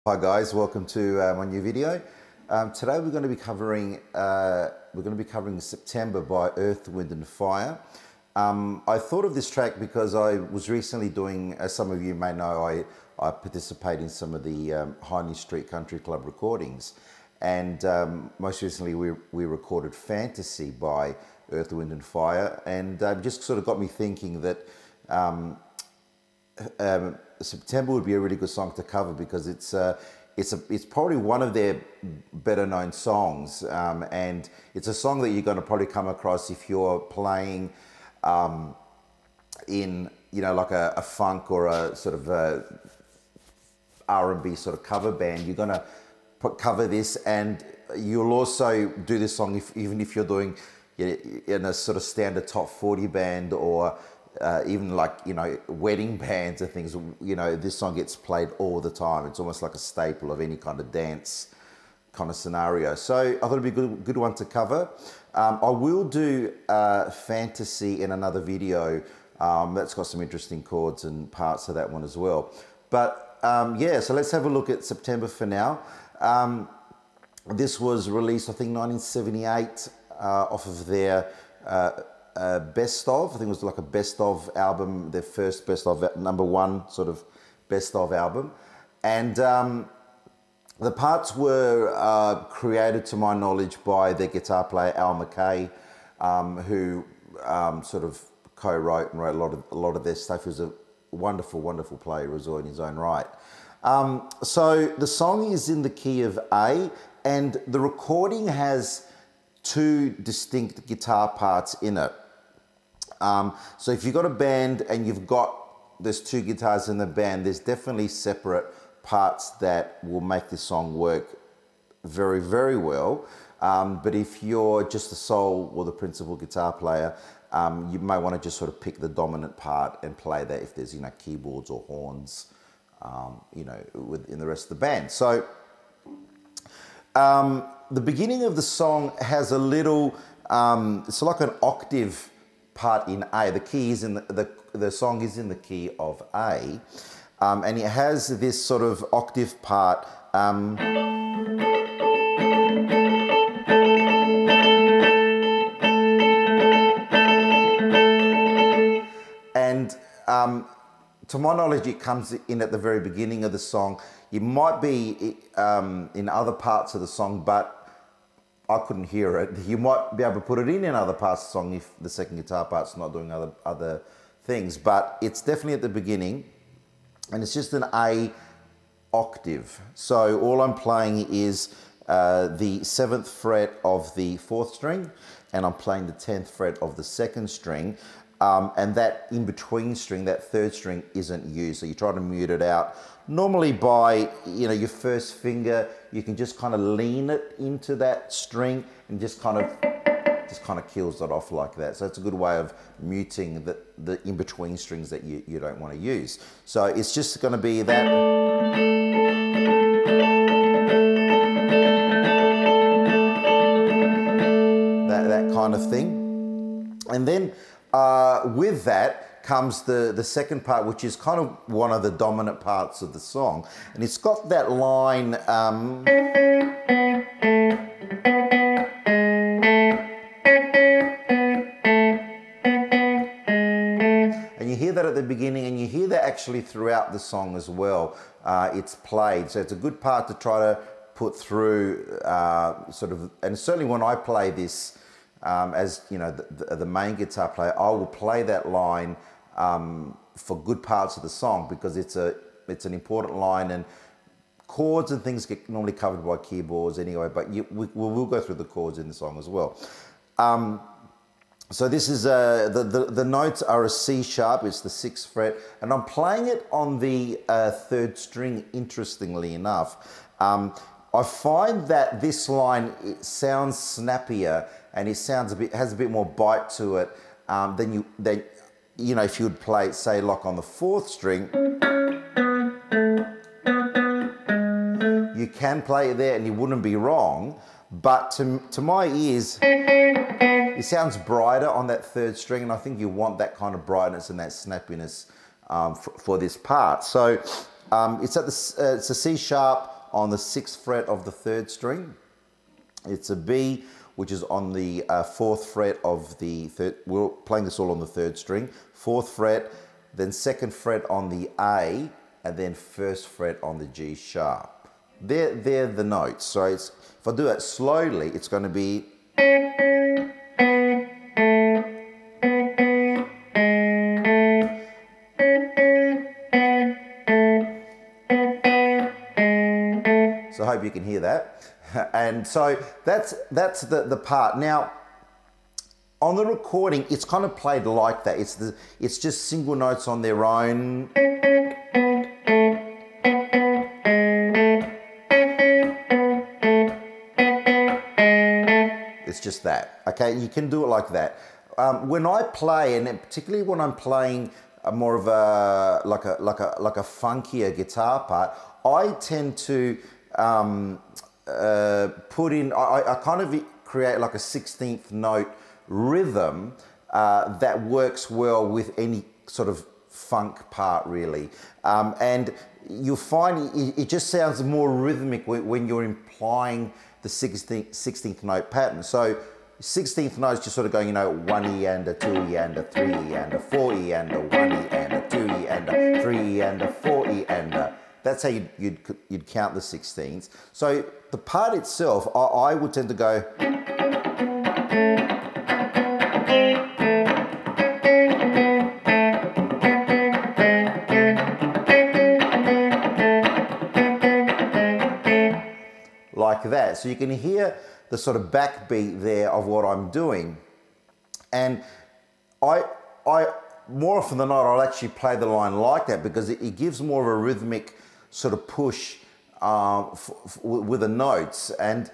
Hi guys, welcome to my new video. Today we're going to be covering September by Earth, Wind and Fire. I thought of this track because I was recently doing, as some of you may know, I participate in some of the Highney Street Country Club recordings, and most recently we recorded Fantasy by Earth, Wind and Fire, and just sort of got me thinking that September would be a really good song to cover because it's probably one of their better known songs, and it's a song that you're going to probably come across if you're playing in like a funk or a sort of R&B sort of cover band. You're going to cover this, and you'll also do this song even if you're doing in a sort of standard top 40 band or even like, wedding bands and things. This song gets played all the time. It's almost like a staple of any kind of dance kind of scenario. So I thought it'd be a good one to cover. I will do Fantasy in another video. That's got some interesting chords and parts of that one as well. But yeah, so let's have a look at September for now. This was released, I think, 1978 off of their best of. I think it was like a best of album, their first best of, #1 sort of best of album. And the parts were created, to my knowledge, by their guitar player Al McKay, who sort of co-wrote and wrote a lot of their stuff. He was a wonderful, wonderful player as well in his own right. So the song is in the key of A, and the recording has two distinct guitar parts in it. So if you've got a band and there's two guitars in the band, there's definitely separate parts that will make this song work very, very well. But if you're just the sole or the principal guitar player, you may want to just sort of pick the dominant part and play that if there's, keyboards or horns, within the rest of the band. So the beginning of the song has a little, it's like an octave part in A. The key is in the song is in the key of A, and it has this sort of octave part. And to my knowledge, it comes in at the very beginning of the song. It might be in other parts of the song, but I couldn't hear it. You might be able to put it in other parts of the song if the second guitar part's not doing other things, but it's definitely at the beginning, and it's just an A octave. So all I'm playing is the 7th fret of the 4th string, and I'm playing the 10th fret of the 2nd string, and that in-between string, that 3rd string, isn't used. So you try to mute it out. Normally by, your first finger, you can just kind of lean it into that string and just kind of kills it off like that. So it's a good way of muting the in-between strings that you don't want to use. So it's just going to be that kind of thing. And then with that comes the second part, which is kind of one of the dominant parts of the song, and it's got that line, and you hear that at the beginning, and you hear that actually throughout the song as well. It's played, so it's a good part to try to put through, sort of, and certainly when I play this, as the main guitar player, I will play that line for good parts of the song because it's an important line, and chords and things get normally covered by keyboards anyway, but we'll go through the chords in the song as well. So this is the notes are a C sharp, it's the 6th fret, and I'm playing it on the 3rd string, interestingly enough. I find that this line, it sounds snappier, and it has a bit more bite to it than if you would play, say, like on the 4th string. You can play it there and you wouldn't be wrong, but to my ears, it sounds brighter on that 3rd string, and I think you want that kind of brightness and that snappiness for this part. So it's a C sharp on the 6th fret of the 3rd string. It's a B, which is on the 4th fret of the 3rd. We're playing this all on the 3rd string. 4th fret, then 2nd fret on the A, and then 1st fret on the G sharp. They're the notes. So it's, if I do it slowly, it's going to be. So I hope you can hear that. And so that's the part. Now, on the recording, it's kind of played like that. It's just single notes on their own. It's just that. Okay, you can do it like that. When I play, and particularly when I'm playing more of a like a funkier guitar part, I tend to put in. I kind of create like a 16th note rhythm that works well with any sort of funk part, really. And you'll find it just sounds more rhythmic when you're implying the 16th note pattern. So 16th note is just sort of going, you know, 1 E and a 2 E and a 3 E and a 4 E and a 1 E and a 2 E and a 3 E and a 4 E and a. That's how you'd count the 16ths. So the part itself, I would tend to go. Like that. So you can hear the sort of backbeat there of what I'm doing. And I more often than not, I'll actually play the line like that because it gives more of a rhythmic sort of push with the notes. And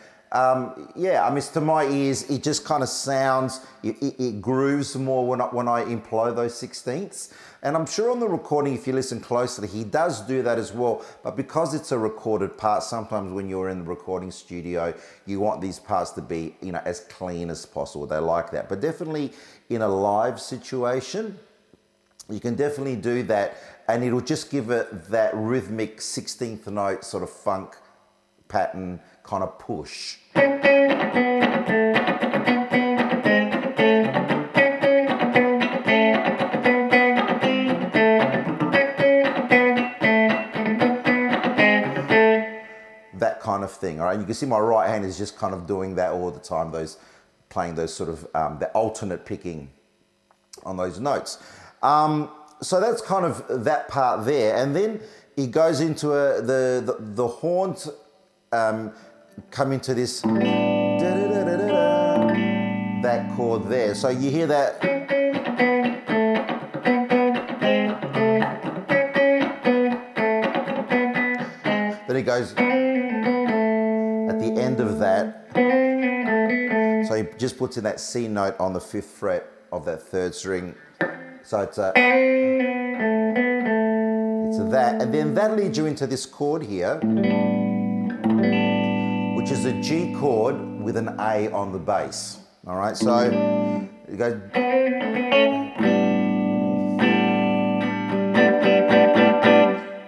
yeah, I mean, to my ears, it just kind of sounds, it grooves more when I employ those 16ths. And I'm sure on the recording, if you listen closely, he does do that as well. But because it's a recorded part, sometimes when you're in the recording studio, you want these parts to be, you know, as clean as possible. They like that. But definitely in a live situation, you can definitely do that. And it'll just give it that rhythmic 16th note sort of funk pattern kind of push. That kind of thing, all right? You can see my right hand is just kind of doing that all the time, playing those sort of, the alternate picking on those notes. So that's kind of that part there. And then it goes into the horns come into this, that chord there. So you hear that. Then it goes at the end of that. So he just puts in that C note on the 5th fret of that 3rd string. So it's that, and then that leads you into this chord here, which is a G chord with an A on the bass. All right, so it goes.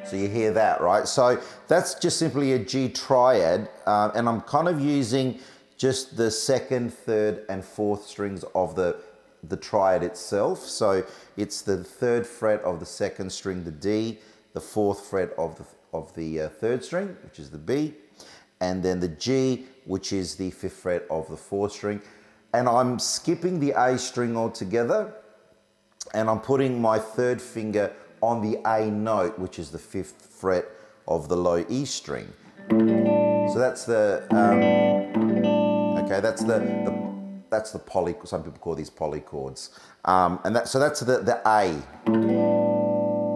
So you hear that, right? So that's just simply a G triad, and I'm kind of using just the 2nd, 3rd, and 4th strings of the triad itself. So it's the 3rd fret of the 2nd string, the D, the 4th fret of the 3rd string, which is the B, and then the G, which is the 5th fret of the 4th string. And I'm skipping the A string altogether, and I'm putting my 3rd finger on the A note, which is the 5th fret of the low E string. So that's the, okay, that's the poly, some people call these polychords. So that's the A,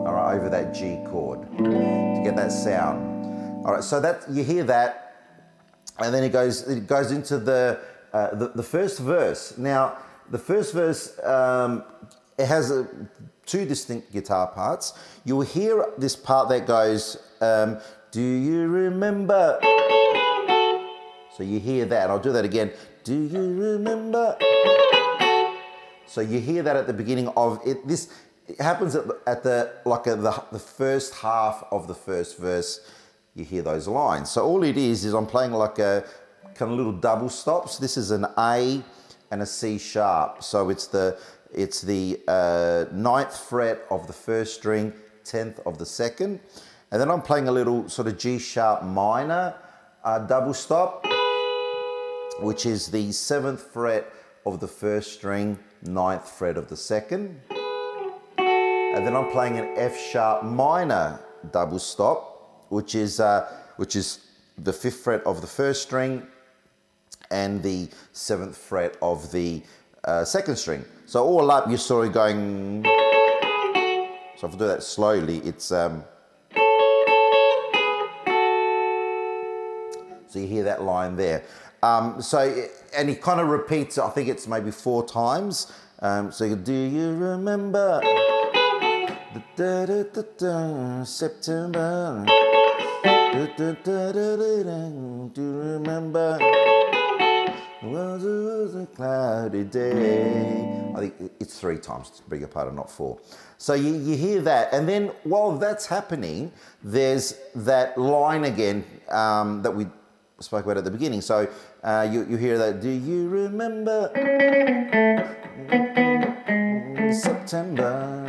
all right, over that G chord to get that sound. All right, so that, you hear that, and then it goes into the first verse. Now, the first verse, it has two distinct guitar parts. You'll hear this part that goes, do you remember? So you hear that, I'll do that again. Do you remember? So you hear that at the beginning of it. This it happens at the first half of the first verse. you hear those lines. So all it is I'm playing like a kind of little double stops. This is an A and a C sharp. So it's the 9th fret of the first string, 10th of the second. And then I'm playing a little sort of G sharp minor double stop, which is the 7th fret of the first string, 9th fret of the second. And then I'm playing an F sharp minor double stop, which is the 5th fret of the first string and the 7th fret of the second string. So all up, you're sort of going. So if I do that slowly, it's so you hear that line there. And it kind of repeats. I think it's maybe 4 times. So you go, do you remember September? Do you remember? It was a cloudy day. I think it's 3 times, beg your pardon, not 4. So you hear that, and then while that's happening, there's that line again that we spoke about at the beginning. So you hear that, do you remember September?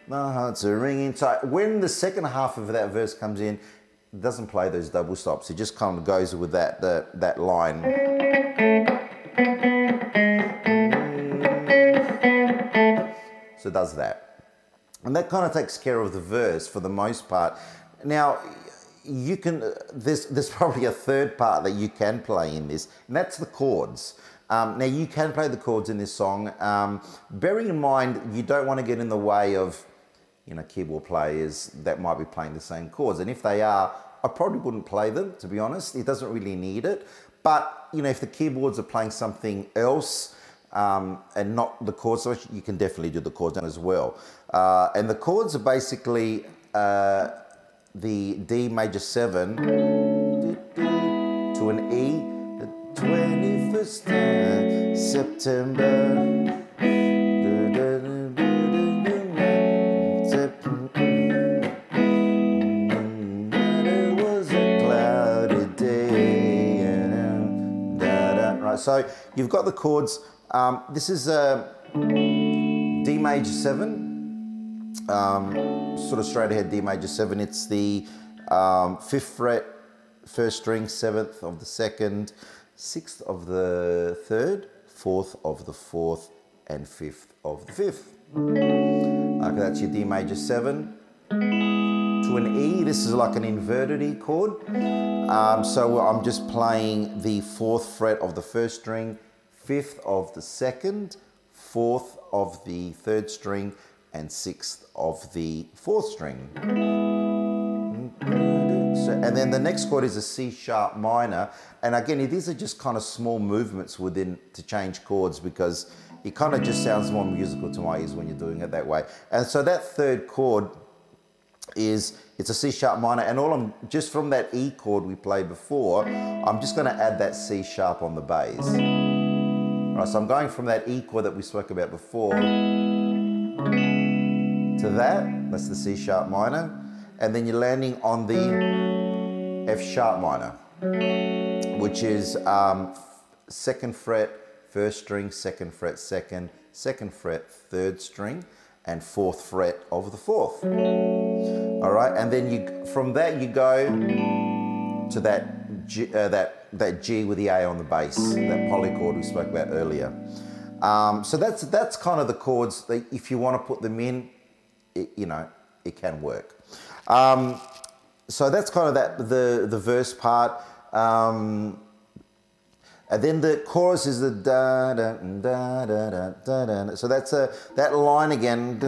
My heart's a ringing tight. When the second half of that verse comes in, it doesn't play those double stops. It just kind of goes with that line. So it does that. And that kind of takes care of the verse for the most part. Now, you can, there's probably a third part that you can play in this, and that's the chords. Now, you can play the chords in this song. Bearing in mind, you don't want to get in the way of, keyboard players that might be playing the same chords. And if they are, I probably wouldn't play them, to be honest. It doesn't really need it. But, if the keyboards are playing something else and not the chords, so you can definitely do the chords as well. And the chords are basically the D major 7 to an E, the 21st September. It was a cloudy day. Right, so you've got the chords. This is a D major 7. Sort of straight ahead D major 7. It's the 5th fret, 1st string, 7th of the 2nd, 6th of the 3rd, 4th of the 4th, and 5th of the 5th. Okay, that's your D major 7. To an E, this is like an inverted E chord. So I'm just playing the 4th fret of the 1st string, 5th of the 2nd, 4th of the 3rd string, and 6th of the 4th string. So, and then the next chord is a C sharp minor. And again, these are just kind of small movements within to change chords, because it kind of just sounds more musical to my ears when you're doing it that way. And so that third chord it's a C sharp minor, and just from that E chord we played before, I'm just going to add that C sharp on the bass. Right, so I'm going from that E chord that we spoke about before to that's the C sharp minor, and then you're landing on the F sharp minor, which is 2nd fret, 1st string, 2nd fret, 2nd, 2nd fret, 3rd string, and 4th fret of the 4th. All right, and then from that you go to that G with the A on the bass, that polychord we spoke about earlier. So that's kind of the chords that if you want to put them in, it can work. So that's kind of the verse part. And then the chorus is the da da da da da da da. So that's that line again.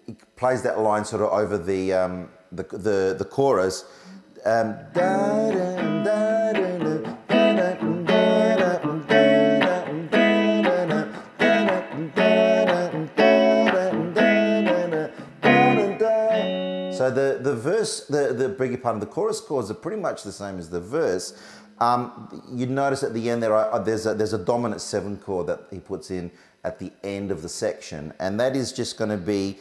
It plays that line sort of over the chorus. Da da da da. So the verse, the beg your pardon, the chorus chords are pretty much the same as the verse. You notice at the end there's a dominant 7 chord that he puts in at the end of the section, and that is just going to be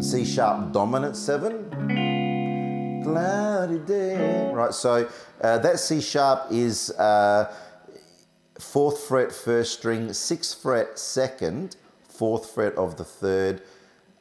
C sharp dominant 7, cloudy day, right? So that C sharp is 4th fret 1st string, 6th fret 2nd, 4th fret of the 3rd,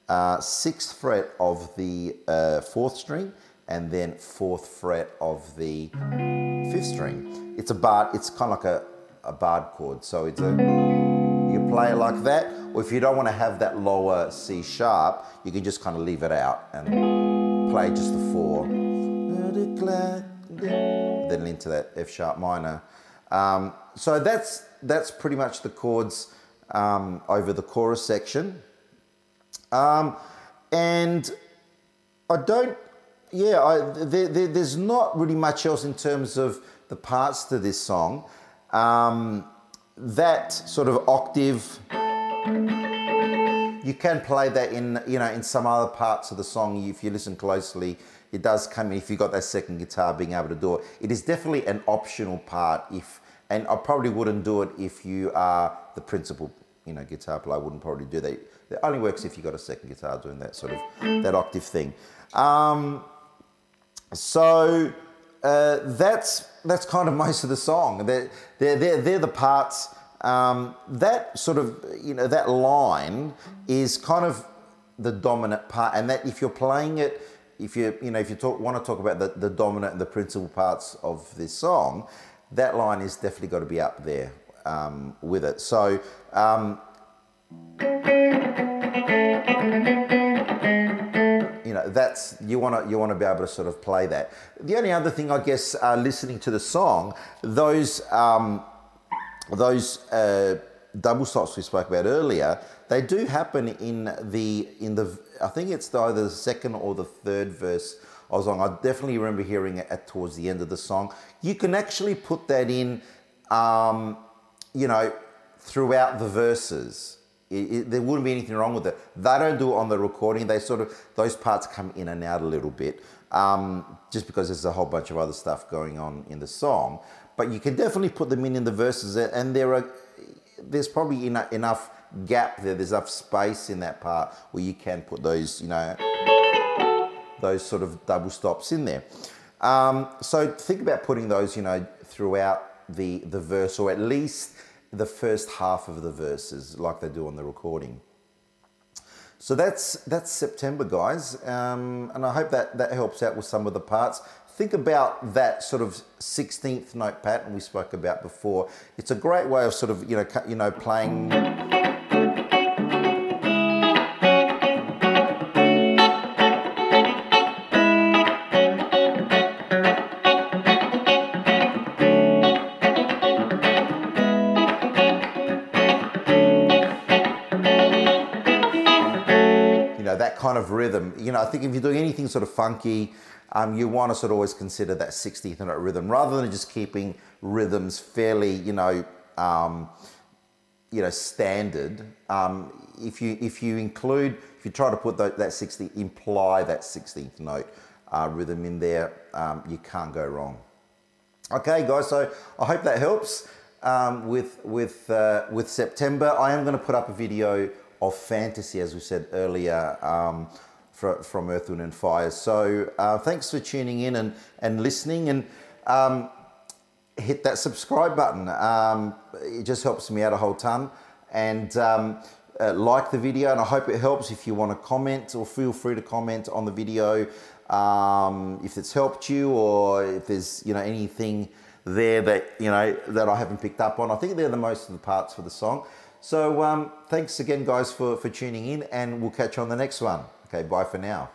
6th fret of the 4th string, and then 4th fret of the 5th string. It's a barred, it's kind of like a barred chord. So it's you play it like that, or if you don't want to have that lower C sharp, you can just kind of leave it out and play just the 4. Then into that F sharp minor. So that's pretty much the chords over the chorus section. And I don't, there's not really much else in terms of the parts to this song. That sort of octave, you can play that in some other parts of the song. If you listen closely, it does come in if you've got that second guitar being able to do it. It is definitely an optional part and I probably wouldn't do it if you are the principal, guitar player. I wouldn't probably do that. It only works if you've got a second guitar doing that sort of, that octave thing. So that's kind of most of the song. They're the parts. That sort of, that line is kind of the dominant part, and that if you're playing it, if you want to talk about the dominant and the principal parts of this song, that line is definitely got to be up there with it. So that's you want to be able to sort of play that. The only other thing, I guess, listening to the song, those double stops we spoke about earlier, they do happen in the I think it's either the second or the third verse of the song. I definitely remember hearing it towards the end of the song. You can actually put that in, throughout the verses. There wouldn't be anything wrong with it. They don't do it on the recording. They those parts come in and out a little bit, just because there's a whole bunch of other stuff going on in the song. But you can definitely put them in the verses, and there's probably enough gap there. There's enough space in that part where you can put those, those sort of double stops in there. So think about putting those, throughout the verse, or at least the first half of the verses, like they do on the recording. So that's September, guys, and I hope that helps out with some of the parts. Think about that sort of 16th note pattern we spoke about before. It's a great way of sort of playing. That kind of rhythm. I think if you're doing anything sort of funky, you want to sort of always consider that 16th note rhythm, rather than just keeping rhythms fairly, standard. If you try to put that 16th, imply that 16th note rhythm in there, you can't go wrong. Okay, guys. So I hope that helps with September. I am going to put up a video of Fantasy, as we said earlier, from Earth, Wind and Fire. So thanks for tuning in and listening, and hit that subscribe button. It just helps me out a whole ton. And like the video, and I hope it helps. If you want to comment, or feel free to comment on the video if it's helped you, or if there's anything there that that I haven't picked up on. I think they're the most of the parts for the song. So thanks again, guys, for tuning in, and we'll catch you on the next one. Okay, bye for now.